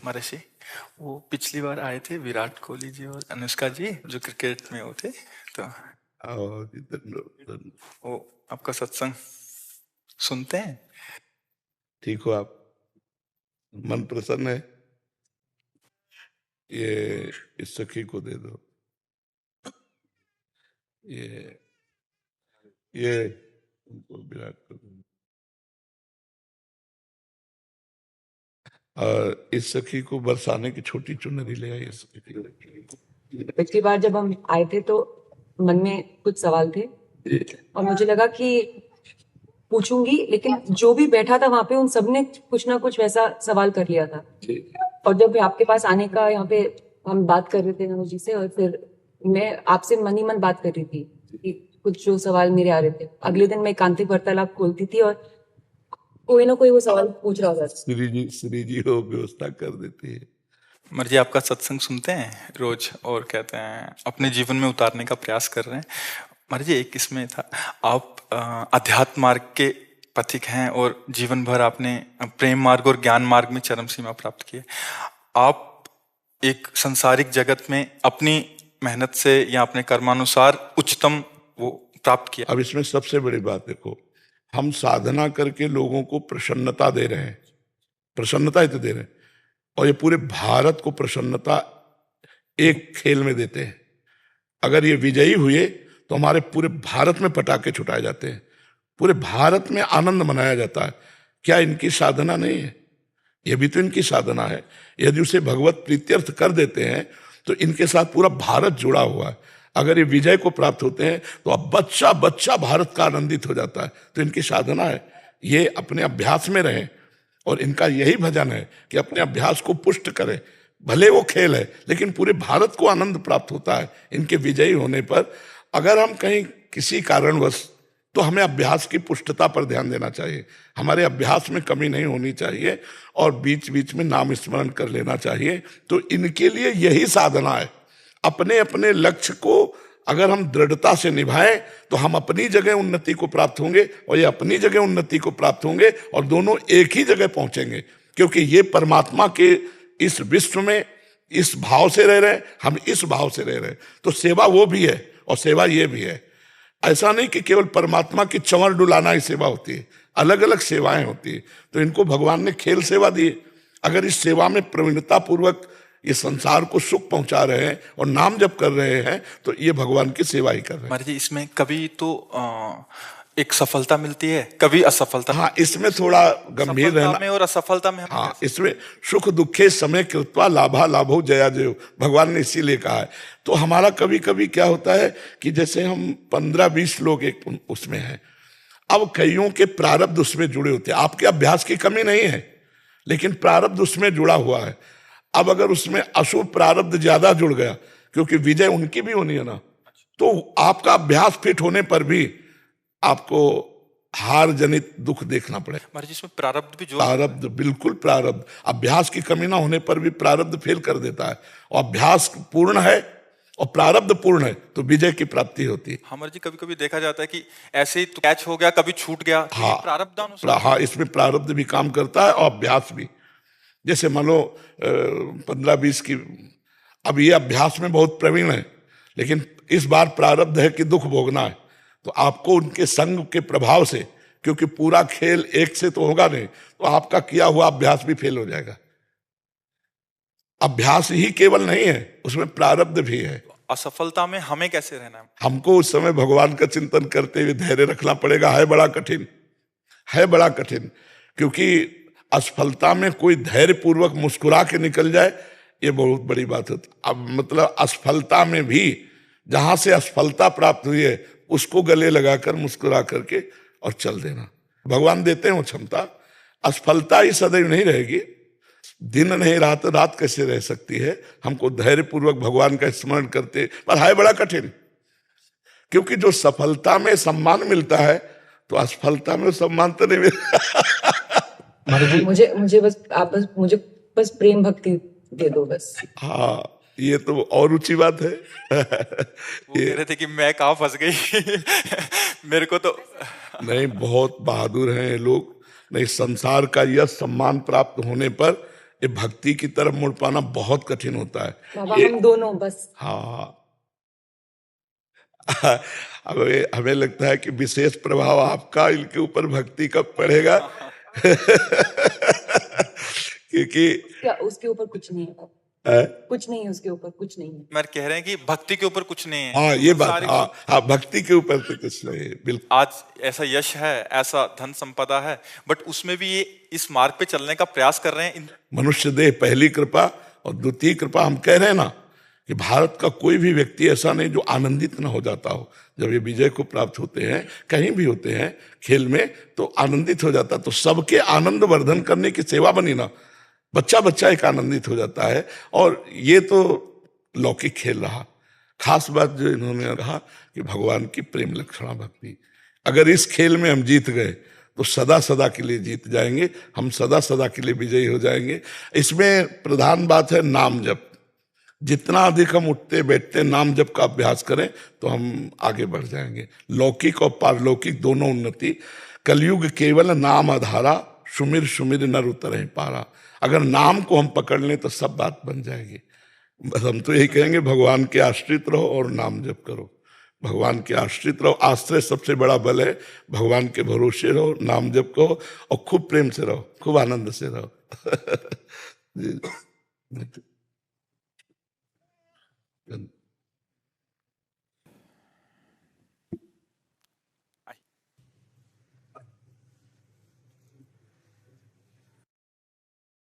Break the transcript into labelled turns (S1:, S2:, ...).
S1: महर्षि, वो पिछली बार आए थे विराट कोहली जी और अनुष्का जी जो क्रिकेट में वो थे, तो वो आपका सत्संग सुनते हैं।
S2: ठीक हो आप? मन प्रसन्न है? ये इस सखी को दे दो। ये उनको विराट को दो। और इस सखी को बरसाने की छोटी चुनरी ले आई।
S3: पिछली बार जब हम आए थे तो मन में कुछ सवाल थे और मुझे लगा कि पूछूंगी, लेकिन जो भी बैठा था वहां पे उन सब ने कुछ ना कुछ वैसा सवाल कर लिया था। और जब आपके पास आने का यहाँ पे हम बात कर रहे थे नमो जी से, और फिर मैं आपसे मन ही मन बात कर रही थी कि कुछ जो सवाल मेरे आ रहे थे। अगले दिन मैं एकांतिक वार्तालाप खोलती थी और कोई ना कोई वो सवाल पूछ रहा था।
S2: श्री जी हो व्यवस्था कर देती है।
S1: मर्जी आपका सत्संग सुनते हैं रोज और कहते हैं अपने जीवन में उतारने का प्रयास कर रहे हैं। मर्जी एक इसमें था, आप अध्यात्म मार्ग के पथिक हैं और जीवन भर आपने प्रेम मार्ग और ज्ञान मार्ग में चरम सीमा प्राप्त की है। आप एक संसारिक जगत में अपनी मेहनत से या अपने कर्मानुसार उच्चतम वो प्राप्त किया।
S2: अब इसमें सबसे बड़ी बात देखो, हम साधना करके लोगों को प्रसन्नता दे रहे हैं, प्रसन्नता ही तो दे रहे हैं, और ये पूरे भारत को प्रसन्नता एक खेल में देते हैं। अगर ये विजयी हुए तो हमारे पूरे भारत में पटाखे छुटाए जाते हैं, पूरे भारत में आनंद मनाया जाता है। क्या इनकी साधना नहीं है? ये भी तो इनकी साधना है। यदि उसे भगवत प्रीत्यर्थ कर देते हैं तो इनके साथ पूरा भारत जुड़ा हुआ है। अगर ये विजय को प्राप्त होते हैं तो अब बच्चा बच्चा भारत का आनंदित हो जाता है। तो इनकी साधना है, ये अपने अभ्यास में रहें, और इनका यही भजन है कि अपने अभ्यास को पुष्ट करें। भले वो खेल है लेकिन पूरे भारत को आनंद प्राप्त होता है इनके विजयी होने पर। अगर हम कहीं किसी कारणवश, तो हमें अभ्यास की पुष्टता पर ध्यान देना चाहिए। हमारे अभ्यास में कमी नहीं होनी चाहिए और बीच बीच में नाम स्मरण कर लेना चाहिए। तो इनके लिए यही साधना है। अपने अपने लक्ष्य को अगर हम दृढ़ता से निभाएं तो हम अपनी जगह उन्नति को प्राप्त होंगे और ये अपनी जगह उन्नति को प्राप्त होंगे, और दोनों एक ही जगह पहुंचेंगे। क्योंकि ये परमात्मा के इस विश्व में इस भाव से रह रहे हैं, हम इस भाव से रह रहे हैं। तो सेवा वो भी है और सेवा ये भी है। ऐसा नहीं कि केवल परमात्मा की चंवर डुलाना ही सेवा होती है, अलग अलग सेवाएं होती है। तो इनको भगवान ने खेल सेवा दी। अगर इस सेवा में प्रवीणता पूर्वक ये संसार को सुख पहुंचा रहे हैं और नाम जप कर रहे हैं तो ये भगवान की सेवा ही कर रहे हैं।
S1: महाराज जी, इसमें कभी तो एक सफलता मिलती है, कभी असफलता।
S2: हाँ, इसमें थोड़ा गंभीर रहना
S1: में और असफलता में।
S2: हाँ, इसमें सुख दुखे समय कृत्वा लाभा लाभो जया जयो, भगवान ने इसीलिए कहा है। तो हमारा कभी कभी क्या होता है कि जैसे हम 15-20 लोग एक उसमें हैं, अब कईयों के प्रारब्ध उसमें जुड़े होते हैं। आपके अभ्यास की कमी नहीं है लेकिन प्रारब्ध उसमें जुड़ा हुआ है। अब अगर उसमें अशुभ प्रारब्ध ज्यादा जुड़ गया, क्योंकि विजय उनकी भी होनी है ना, तो आपका अभ्यास फिट होने पर भी आपको हार जनित दुख देखना पड़ेगा।
S1: महाराज, इसमें प्रारब्ध भी
S2: प्रारब्ध, बिल्कुल प्रारब्ध। अभ्यास की कमी ना होने पर भी प्रारब्ध फेल कर देता है, और अभ्यास पूर्ण है और प्रारब्ध पूर्ण है तो विजय की प्राप्ति होती है।
S1: हमारे जी, कभी कभी देखा जाता है कि ऐसे ही तो कैच हो गया, कभी छूट गया।
S2: हाँ,
S1: प्रारब्ध।
S2: हाँ, इसमें प्रारब्ध भी काम करता है और अभ्यास भी। जैसे मान लो 15-20 की, अब ये अभ्यास में बहुत प्रवीण है लेकिन इस बार प्रारब्ध है कि दुख भोगना है, तो आपको उनके संग के प्रभाव से, क्योंकि पूरा खेल एक से तो होगा नहीं, तो आपका किया हुआ अभ्यास भी फेल हो जाएगा। अभ्यास ही केवल नहीं है, उसमें प्रारब्ध भी है।
S1: असफलता में हमें कैसे रहना है?
S2: हमको उस समय भगवान का चिंतन करते हुए धैर्य रखना पड़ेगा। है बड़ा कठिन, है बड़ा कठिन, क्योंकि असफलता में कोई धैर्य पूर्वक मुस्कुरा के निकल जाए, ये बहुत बड़ी बात होती। अब मतलब असफलता में भी जहां से असफलता प्राप्त हुई है उसको गले लगाकर मुस्कुरा करके और चल देना। भगवान देते हैं वो क्षमता। असफलता ही सदैव नहीं रहेगी, दिन नहीं रात, रात कैसे रह सकती है। हमको धैर्य पूर्वक भगवान का स्मरण करते, पर है बड़ा कठिन, क्योंकि जो सफलता में सम्मान मिलता है तो असफलता में सम्मान तो नहीं मिलता।
S3: मुझे बस आप मुझे बस प्रेम भक्ति दे दो बस।
S2: हाँ, ये तो और ऊंची बात है।
S1: वो कह रहे थे कि मैं कहाँ फंस गई। मेरे को तो
S2: नहीं, बहुत बहादुर हैं ये लोग। नहीं, संसार का यह सम्मान प्राप्त होने पर ये भक्ति की तरफ मुड़ पाना बहुत कठिन होता है।
S3: बाबा
S2: ये
S3: हम दोनों बस।
S2: हाँ हमें हमें लगता है कि विशेष प्रभाव आपका इनके ऊपर भक्ति कब पड़ेगा क्योंकि
S3: क्या उसके ऊपर कुछ नहीं है?
S2: अ,
S3: कुछ नहीं है उसके ऊपर, कुछ नहीं है।
S1: मैं कह रहे हैं कि भक्ति के ऊपर कुछ नहीं है।
S2: हाँ ये बात,
S1: सारे
S2: हाँ हाँ भक्ति के ऊपर तो कुछ नहीं है, बिल्कुल।
S1: आज ऐसा यश है, ऐसा धन संपदा है, बट उसमें भी ये इस मार्ग पे चलने का प्रयास कर रहे हैं।
S2: मनुष्य देह पहली कृपा और द्वितीय कृपा। हम कह रहे हैं ना कि भारत का कोई भी व्यक्ति ऐसा नहीं जो आनंदित न हो जाता हो जब ये विजय को प्राप्त होते हैं, कहीं भी होते हैं खेल में, तो आनंदित हो जाता। तो सबके आनंद वर्धन करने की सेवा बनी ना, बच्चा बच्चा एक आनंदित हो जाता है। और ये तो लौकिक खेल रहा। खास बात जो इन्होंने कहा कि भगवान की प्रेम लक्षणा भक्ति, अगर इस खेल में हम जीत गए तो सदा सदा के लिए जीत जाएंगे, हम सदा सदा के लिए विजयी हो जाएंगे। इसमें प्रधान बात है नाम जप। जितना अधिक हम उठते बैठते नाम जप का अभ्यास करें तो हम आगे बढ़ जाएंगे। लौकिक और पारलौकिक दोनों उन्नति। कलयुग केवल नाम आधारा, सुमिर सुमिर नर उतरहि पारा। अगर नाम को हम पकड़ लें तो सब बात बन जाएगी। बस हम तो यही कहेंगे, भगवान के आश्रित रहो और नाम जप करो। भगवान के आश्रित रहो, आश्रय सबसे बड़ा बल है। भगवान के भरोसे रहो, नाम जप करो और खूब प्रेम से रहो, खूब आनंद से रहो। जी।